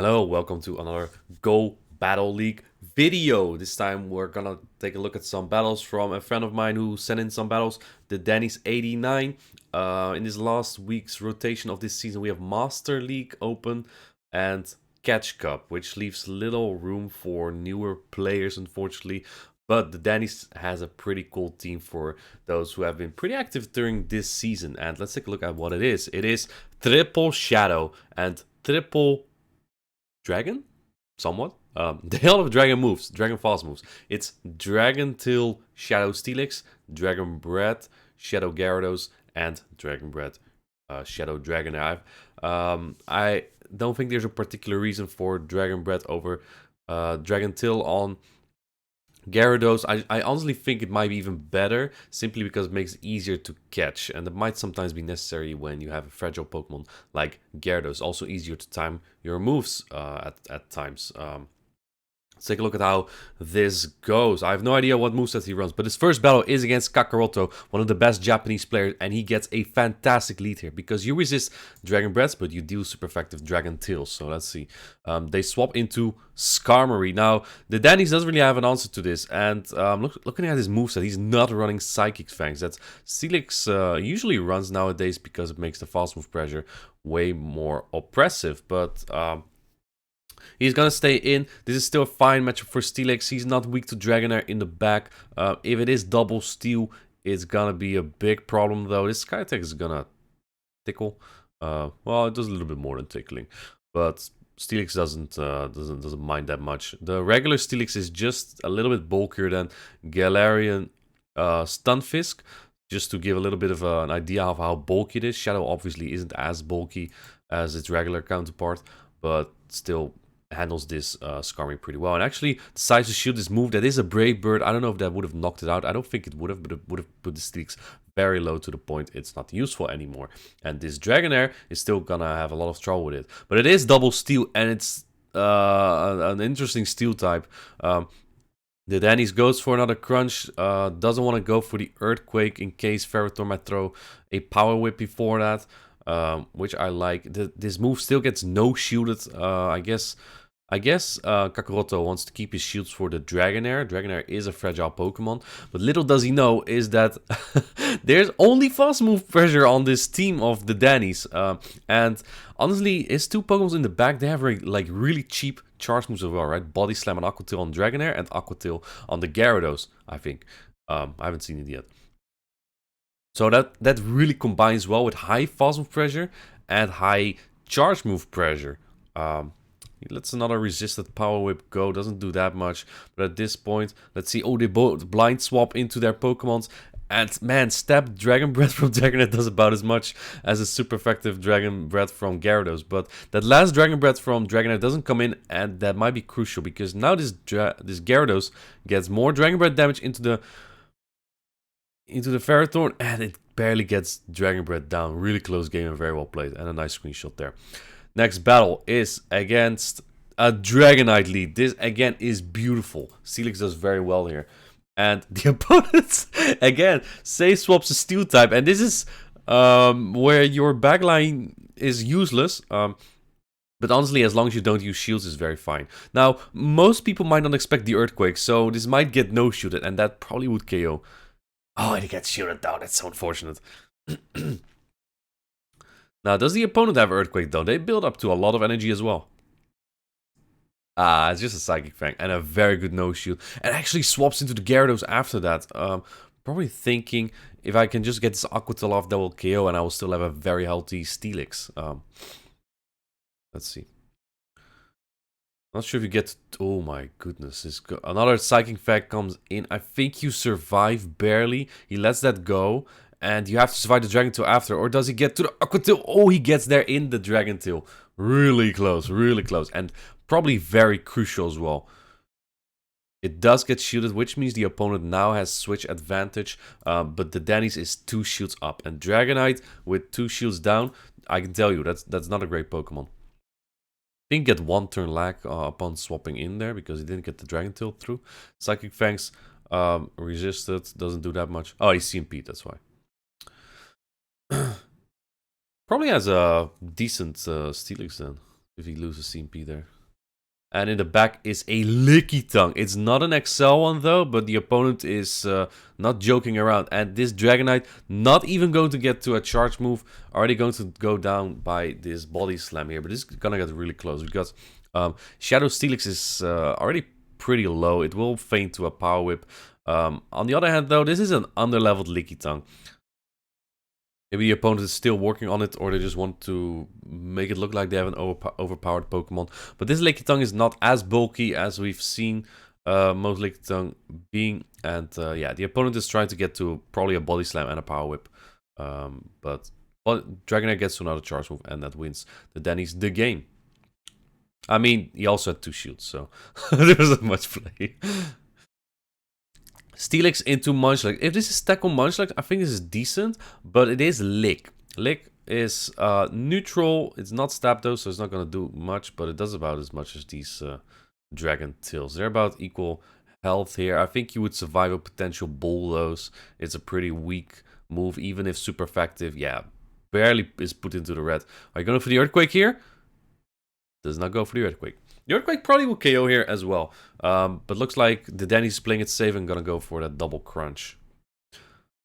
Hello, welcome to another Go Battle League video. This time we're gonna take a look at some battles from a friend of mine who sent in some battles, the Danny's 89. In this last week's rotation of this season, we have Master League Open and Catch Cup, which leaves little room for newer players, unfortunately. But the Danny's has a pretty cool team for those who have been pretty active during this season. And let's take a look at what it is. It is Triple Shadow and Triple Dragon? Somewhat. They all have dragon moves, dragon fast moves. It's Dragon Tail Shadow Steelix, Dragon Breath, Shadow Gyarados, and Dragon Breath Shadow Dragonair. I don't think there's a particular reason for Dragon Breath over Dragon Tail on Gyarados. I honestly think it might be even better simply because it makes it easier to catch, and it might sometimes be necessary when you have a fragile Pokemon like Gyarados. Also easier to time your moves at times. Let's take a look at how this goes. I have no idea what moveset he runs, but his first battle is against Kakaroto, one of the best Japanese players, and he gets a fantastic lead here because you resist Dragon Breaths, but you deal super effective Dragon Tails. So let's see. They swap into Skarmory. Now, the Danny's doesn't really have an answer to this, and looking at his moveset, he's not running Psychic Fangs. That's Steelix usually runs nowadays because it makes the fast move pressure way more oppressive, but he's gonna stay in. This is still a fine matchup for Steelix. He's not weak to Dragonair in the back. If it is double steel, it's gonna be a big problem though. This Sky Attack is gonna tickle. Well, it does a little bit more than tickling, but Steelix doesn't mind that much. The regular Steelix is just a little bit bulkier than Galarian Stunfisk. Just to give a little bit of an idea of how bulky it is. Shadow obviously isn't as bulky as its regular counterpart, but still handles this Skarmory pretty well. And actually decides to shield this move. That is a Brave Bird. I don't know if that would have knocked it out. I don't think it would have, but it would have put the Steelix very low to the point it's not useful anymore. And this Dragonair is still gonna have a lot of trouble with it. But it is double steel, and it's an interesting steel type. The Danny's goes for another crunch, doesn't want to go for the Earthquake in case Ferrothorn might throw a Power Whip before that, which I like. This move still gets no shielded. I guess Kakaroto wants to keep his shields for the Dragonair. Dragonair is a fragile Pokemon, but little does he know is that there's only fast move pressure on this team of the Danny's. And honestly, his two Pokemons in the back, they have like really cheap charge moves as well, right? Body Slam and Aqua Tail on Dragonair and Aqua Tail on the Gyarados, I think. I haven't seen it yet. So that really combines well with high fast move pressure and high charge move pressure. He lets another resisted Power Whip go, doesn't do that much. But at this point, let's see. Oh, they both blind swap into their Pokemons. And man, Stab Dragon Breath from Dragonair does about as much as a super effective Dragon Breath from Gyarados. But that last Dragon Breath from Dragonair doesn't come in, and that might be crucial because now this Gyarados gets more Dragon Breath damage into the Ferrothorn, and it barely gets Dragon Breath down. Really close game and very well played, and a nice screenshot there. Next battle is against a Dragonite lead. This again is beautiful. Steelix does very well here. And the opponents, again, say swaps a steel type. And this is where your backline is useless. But honestly, as long as you don't use shields, it's very fine. Now, most people might not expect the Earthquake, so this might get no shielded, and that probably would KO. Oh, and it gets shielded down. That's so unfortunate. Now, does the opponent have Earthquake, though? They build up to a lot of energy as well. It's just a Psychic Fang and a very good no-shield. And actually swaps into the Gyarados after that. Probably thinking, if I can just get this Aqua Tail off, that will KO, and I will still have a very healthy Steelix. Let's see. Not sure if you get... Oh my goodness. Another Psychic Fang comes in. I think you survive barely. He lets that go. And you have to survive the Dragon Tail after. Or does he get to the Aqua Tail? Oh, he gets there in the Dragon Tail. Really close, really close. And probably very crucial as well. It does get shielded, which means the opponent now has switch advantage. But the Danny's is 2 shields up. And Dragonite with 2 shields down, I can tell you, that's not a great Pokemon. Didn't get 1 turn lag upon swapping in there because he didn't get the Dragon Tail through. Psychic Fangs resisted, doesn't do that much. Oh, he's CMP, that's why. Probably has a decent Steelix then. if he loses CMP there. And in the back is a Lickitung. It's not an XL one though, but the opponent is not joking around. And this Dragonite not even going to get to a charge move. Already going to go down by this body slam here. But this is gonna get really close because Shadow Steelix is already pretty low. It will feint to a Power Whip. On the other hand though, this is an underleveled Lickitung. Maybe the opponent is still working on it, or they just want to make it look like they have an overpowered Pokemon. But this Lickitung is not as bulky as we've seen most Lickitung being. And yeah, the opponent is trying to get to probably a Body Slam and a Power Whip. But Dragonair gets to another Charge Move, and that wins the Denny's the game. I mean, he also had 2 shields, so there wasn't much play. Steelix into Munchlax. If this is Tackle Munchlax, I think this is decent, but it is Lick. Lick is neutral. It's not Zapdos, so it's not going to do much, but it does about as much as these Dragon Tails. They're about equal health here. I think you would survive a potential Bulldoze. It's a pretty weak move, even if super effective. Yeah, barely is put into the red. Are you going for the Earthquake here? Does not go for the Earthquake. The Earthquake probably will KO here as well. But looks like the Danny's playing it safe and gonna go for that double crunch.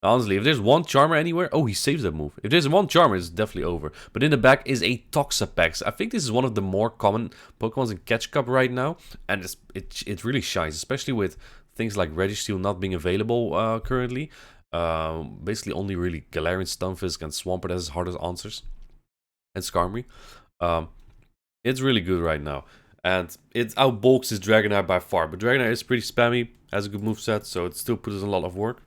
Honestly, if there's one Charmer anywhere... Oh, he saves that move. If there's one Charmer, it's definitely over. But in the back is a Toxapex. I think this is one of the more common Pokemons in Catch Cup right now. And it really shines, especially with things like Registeel not being available currently. Basically only really Galarian, Stunfisk, and Swampert as his hardest answers. And Skarmory. It's really good right now. And it outbulks his Dragonair by far. But Dragonair is pretty spammy, has a good moveset, so it still puts in a lot of work.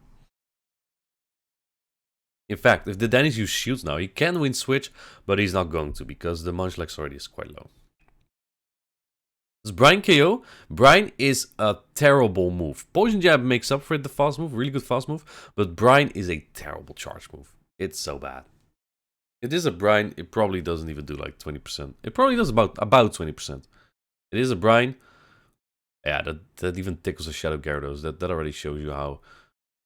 In fact, if the Denny's use shields now, he can win switch, but he's not going to because the Munchlax already is quite low. Does Brine KO? Brine is a terrible move. Poison Jab makes up for it, the fast move, really good fast move, but Brine is a terrible charge move. It's so bad. It is a Brine, it probably doesn't even do like 20%. It probably does about 20%. It is a Brine. Yeah, that even tickles a Shadow Gyarados. That already shows you how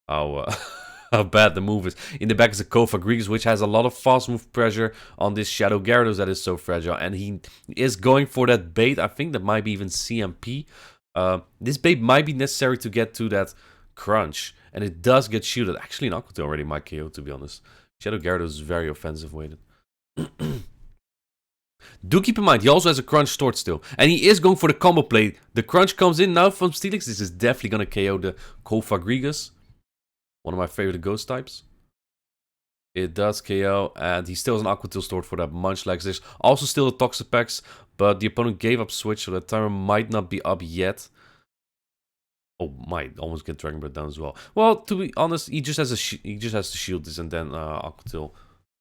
how bad the move is. In the back is a Kofagrigus, which has a lot of fast move pressure on this Shadow Gyarados that is so fragile. And he is going for that bait. I think that might be even CMP. This bait might be necessary to get to that crunch. And it does get shielded. Actually, an Aqua Tail already might KO, to be honest. Shadow Gyarados is very offensive weighted. Do keep in mind, he also has a crunch stored still. And he is going for the combo play. The crunch comes in now from Steelix. This is definitely going to KO the Kofagrigus. One of my favorite ghost types. It does KO. And he still has an Aqua Tail stored for that Munchlax. There's also still a Toxapex. But the opponent gave up switch. So that timer might not be up yet. Oh, might almost get Dragon Breath down as well. Well, to be honest, he just has to shield this and then Aqua Tail.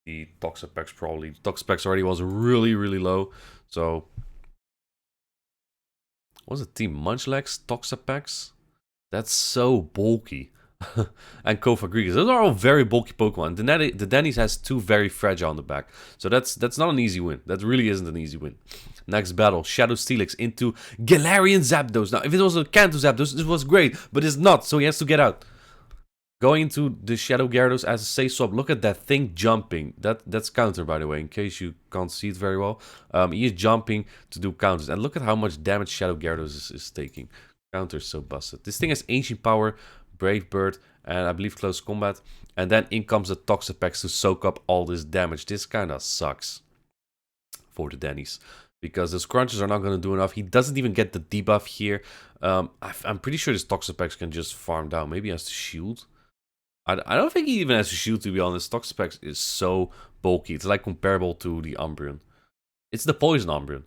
The Toxapex probably. Toxapex already was really, really low. So, what's the team? Munchlax, Toxapex? That's so bulky. And Kofagrigus. Those are all very bulky Pokemon. The Denny's has 2 very fragile on the back. So that's not an easy win. That really isn't an easy win. Next battle, Shadow Steelix into Galarian Zapdos. Now, if it was a Kanto Zapdos, this was great. But it's not, so he has to get out. Going into the Shadow Gyarados as a safe swap. Look at that thing jumping. That's counter, by the way, in case you can't see it very well. He is jumping to do counters. And look at how much damage Shadow Gyarados is taking. Counter is so busted. This thing has Ancient Power, Brave Bird, and I believe Close Combat. And then in comes the Toxapex to soak up all this damage. This kind of sucks for the Denny's. Because those crunches are not going to do enough. He doesn't even get the debuff here. I'm pretty sure this Toxapex can just farm down. Maybe he has to shield. I don't think he even has to shield, to be honest. Toxapex is so bulky. It's like comparable to the Umbreon. It's the Poison Umbreon.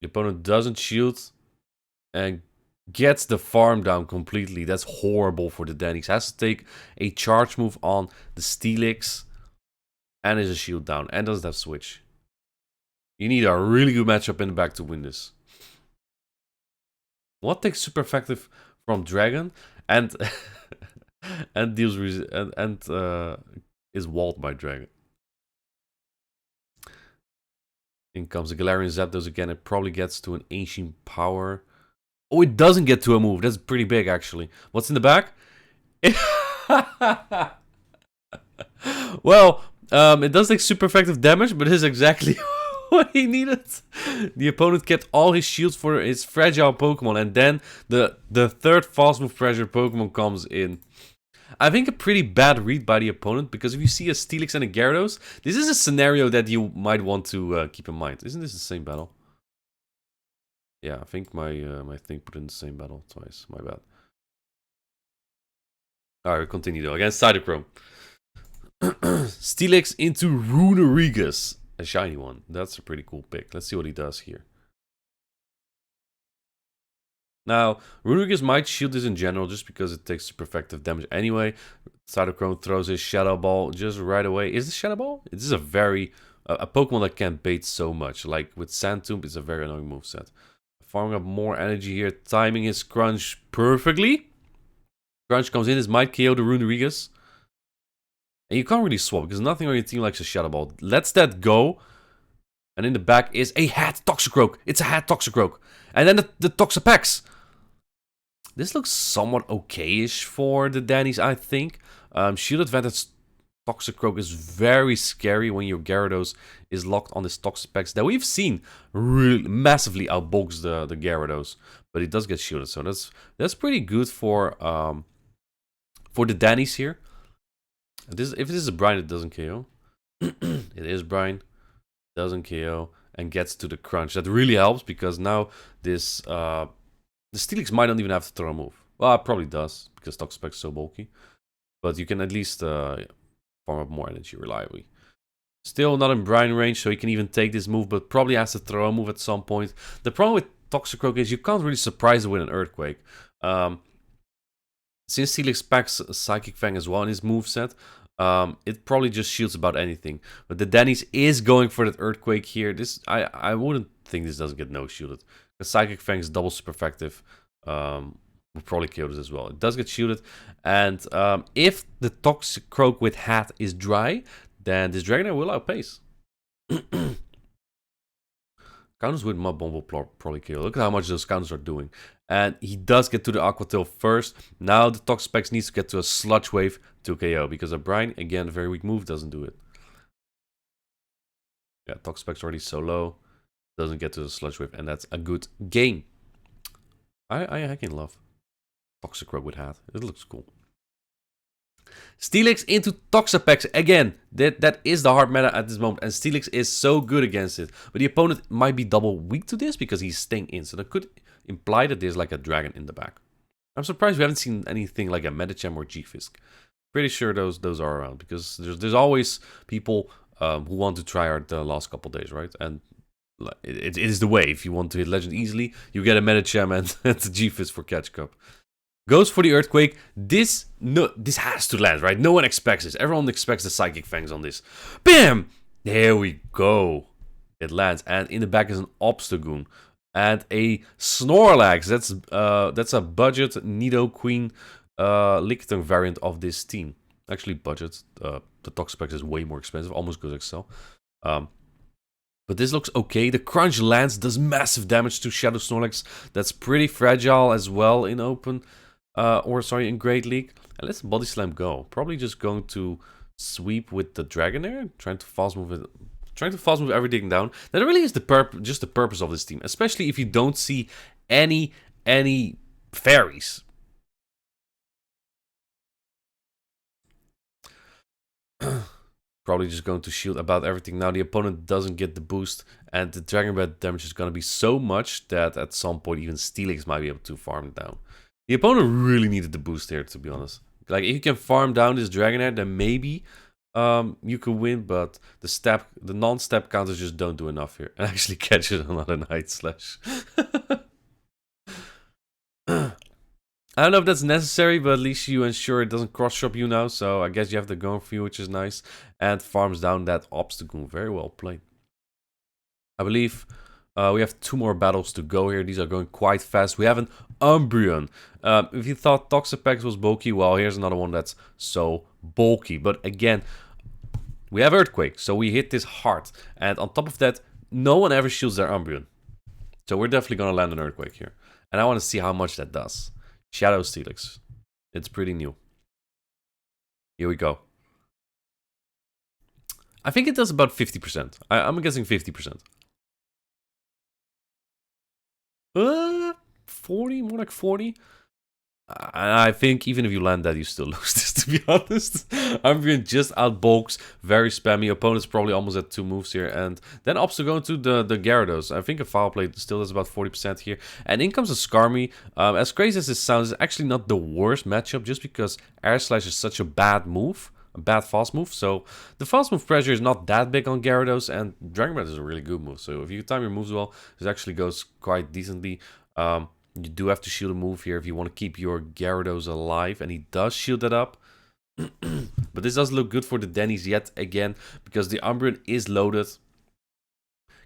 The opponent doesn't shield and gets the farm down completely. That's horrible for the Denny's. Has to take a charge move on the Steelix and is a shield down and doesn't have switch. You need a really good matchup in the back to win this. What takes super effective from Dragon and and deals is walled by Dragon. In comes the Galarian Zapdos again. It probably gets to an Ancient Power. Oh, it doesn't get to a move. That's pretty big, actually. What's in the back? Well, it does take super effective damage, but it is exactly what he needed. The opponent kept all his shields for his fragile Pokemon, and then the third fast move pressure Pokemon comes in. I think a pretty bad read by the opponent, because if you see a Steelix and a Gyarados, this is a scenario that you might want to keep in mind. Isn't this the same battle? Yeah, I think my my thing put in the same battle twice. My bad. Alright, we continue though. Against Cytochrome. Steelix into Runerigus. A shiny one. That's a pretty cool pick. Let's see what he does here. Now, Runerigus might shield this in general just because it takes super effective damage anyway. Cytochrome throws his Shadow Ball just right away. Is this Shadow Ball? This is a very... a Pokemon that can bait so much. Like with Sand Tomb, it's a very annoying moveset. Farming up more energy here. Timing his Crunch perfectly. Crunch comes in. This might KO the Runerigus. And you can't really swap because nothing on your team likes a Shadow Ball. Lets that go. And in the back is a Hat Toxicroak. It's a Hat Toxicroak. And then the Toxapex. This looks somewhat okay-ish for the Dannies, I think. Shield Advantage Toxicroak is very scary when your Gyarados is locked on this Toxapex that we've seen really massively outbulks the Gyarados. But it does get shielded, so that's pretty good for the Dannies here. If this is a Brine, it doesn't KO. It is Brine. Doesn't KO. And gets to the Crunch. That really helps because now this... the Steelix might not even have to throw a move. Well, it probably does, because Toxapex is so bulky. But you can at least farm up more energy reliably. Still not in Brine range, so he can even take this move, but probably has to throw a move at some point. The problem with Toxicroak is you can't really surprise it with an Earthquake. Since Steelix packs Psychic Fang as well in his moveset, it probably just shields about anything. But the Dannies is going for that Earthquake here. I wouldn't think this doesn't get no-shielded. The Psychic Fang is double super effective. Will probably kill this as well. It does get shielded. And if the Toxicroak with Hat is dry, then this Dragonair will outpace. Counters with Mud Bomb will probably kill. Look at how much those counters are doing. And he does get to the Aqua Tail first. Now the Toxapex needs to get to a Sludge Wave to KO. Because a Brine, again, a very weak move, doesn't do it. Yeah, Toxapex already so low. Doesn't get to the Sludge Wave, and that's a good game. I can love Toxicroak with Hat. It looks cool. Steelix into Toxapex. Again, that is the hard meta at this moment, and Steelix is so good against it. But the opponent might be double weak to this because he's staying in. So that could imply that there's like a dragon in the back. I'm surprised we haven't seen anything like a Medicham or G-Fisk. Pretty sure those are around because there's always people who want to try out the last couple days, right? And it is the way. If you want to hit Legend easily, you get a Medicham and the G-Fisk for Catch Cup. Goes for the Earthquake. This has to land, right? No one expects this. Everyone expects the Psychic Fangs on this. Bam! There we go. It lands. And in the back is an Obstagoon. And a Snorlax. That's a budget Nidoqueen Lickitung variant of this team. Actually, budget. The Toxapex is way more expensive. Almost good XL. But this looks okay. The Crunch lands, does massive damage to Shadow Snorlax. That's pretty fragile as well in open. In Great League. And let's Body Slam go. Probably just going to sweep with the Dragonair. Trying to fast move it. Trying to fast move everything down. That really is just the purpose of this team. Especially if you don't see any fairies. Probably just going to shield about everything. Now the opponent doesn't get the boost. And the Dragon Breath damage is going to be so much that at some point even Steelix might be able to farm it down. The opponent really needed the boost here, to be honest. Like, if you can farm down this Dragonair, then maybe you could win. But the non-step counters just don't do enough here. And actually catch it another Night Slash. I don't know if that's necessary, but at least you ensure it doesn't cross-shop you now. So I guess you have the going for you, which is nice. And farms down that Obstagoon. Very well played. I believe we have 2 more battles to go here. These are going quite fast. We have an Umbreon. If you thought Toxapex was bulky, well, here's another one that's so bulky. But again, we have Earthquake, so we hit this hard. And on top of that, no one ever shields their Umbreon. So we're definitely going to land an Earthquake here. And I want to see how much that does. Shadow Steelix. It's pretty new. Here we go. I think it does about 50%. I'm guessing 50%. 40, more like 40. I think even if you land that, you still lose this, to be honest. Umbreon just outbulks, very spammy. Opponent's probably almost at 2 moves here. And then opts to go into the Gyarados. I think a Foul Play still does about 40% here. And in comes a Skarmy. As crazy as this sounds, it's actually not the worst matchup, just because Air Slash is such a bad move. A bad fast move. So the fast move pressure is not that big on Gyarados. And Dragon Breath is a really good move. So if you time your moves well, this actually goes quite decently. You do have to shield a move here if you want to keep your Gyarados alive, and he does shield it up. But this doesn't look good for the Denny's yet again, because the Umbreon is loaded.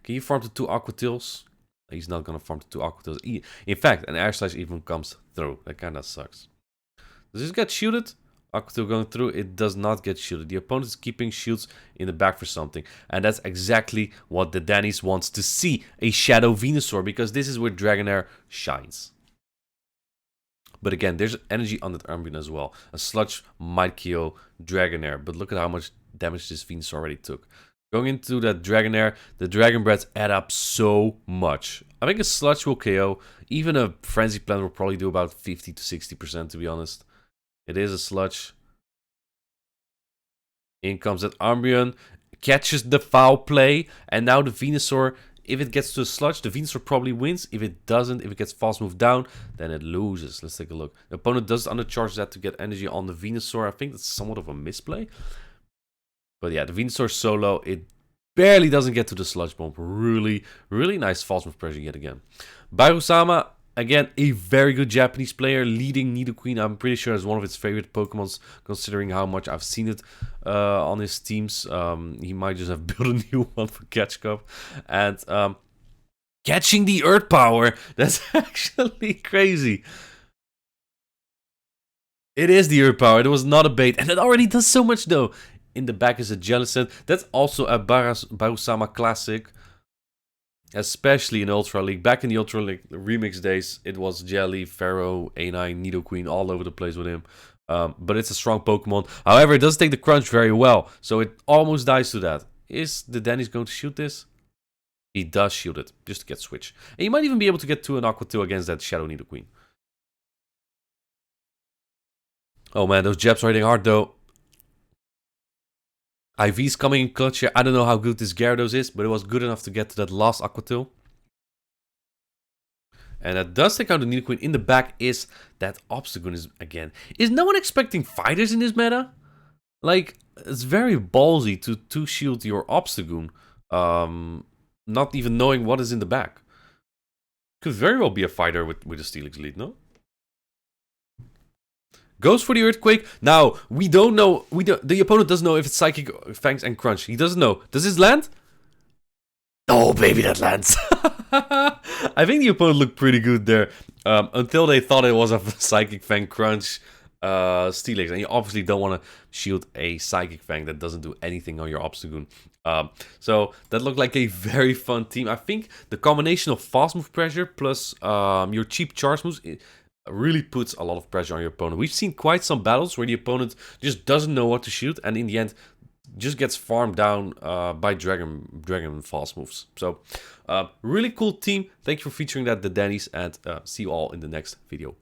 Can you farm to 2 Aqua Tails? He's not going to farm to 2 Aqua Tails. In fact, an Air Slash even comes through. That kind of sucks. Does this get shielded? Aqua Tail going through, it does not get shielded. The opponent is keeping shields in the back for something. And that's exactly what the Denny's wants to see. A Shadow Venusaur, because this is where Dragonair shines. But again, there's energy on that Umbreon as well. A Sludge might kill Dragonair, but look at how much damage this Venusaur already took. Going into that Dragonair, the Dragon Breaths add up so much. I think a Sludge will KO. Even a Frenzy Plant will probably do about 50 to 60%, to be honest. It is a Sludge. In comes that Umbreon, catches the Foul Play, and now the Venusaur, if it gets to a Sludge, the Venusaur probably wins. If it doesn't, if it gets fast moved down, then it loses. Let's take a look. The opponent does undercharge that to get energy on the Venusaur. I think that's somewhat of a misplay. But yeah, the Venusaur solo, it barely doesn't get to the Sludge Bomb. Really, really nice fast move pressure yet again. Bairusama, again, a very good Japanese player, leading Nidoqueen. I'm pretty sure as one of his favorite Pokemons, considering how much I've seen it on his teams. He might just have built a new one for Catch Cup. And catching the Earth Power, that's actually crazy. It is the Earth Power, it was not a bait. And it already does so much though. In the back is a Jellicent. That's also a Bairusama classic. Especially in Ultra League. Back in the Ultra League remix days, it was Jelly, Pharaoh, A9, Nidoqueen, all over the place with him. But it's a strong Pokemon. However, it does take the crunch very well, so it almost dies to that. Is the Denny's going to shoot this? He does shield it, just to get switch. And you might even be able to get to an Aqua Tail against that Shadow Nidoqueen. Oh man, those jabs are hitting hard though. IV's coming in clutch here. I don't know how good this Gyarados is, but it was good enough to get to that last Aqua Tail. And that does take out the Nidoqueen. In the back is that Obstagoon is again. Is no one expecting fighters in this meta? Like, it's very ballsy to two-shield your Obstagoon. Not even knowing what is in the back. Could very well be a fighter with a Steelix lead, no? Goes for the Earthquake. Now, we don't know. The opponent doesn't know if it's Psychic, Fangs, and Crunch. He doesn't know. Does this land? Oh, baby, that lands. I think the opponent looked pretty good there. Until they thought it was a Psychic Fang, Crunch, Steelix. And you obviously don't want to shield a Psychic Fang that doesn't do anything on your Obstagoon. So that looked like a very fun team. I think the combination of fast move pressure plus your cheap charge moves really puts a lot of pressure on your opponent. We've seen quite some battles where the opponent just doesn't know what to shoot, and in the end just gets farmed down by Dragon fast moves. So really cool team. Thank you for featuring that, the Denny's, and see you all in the next video.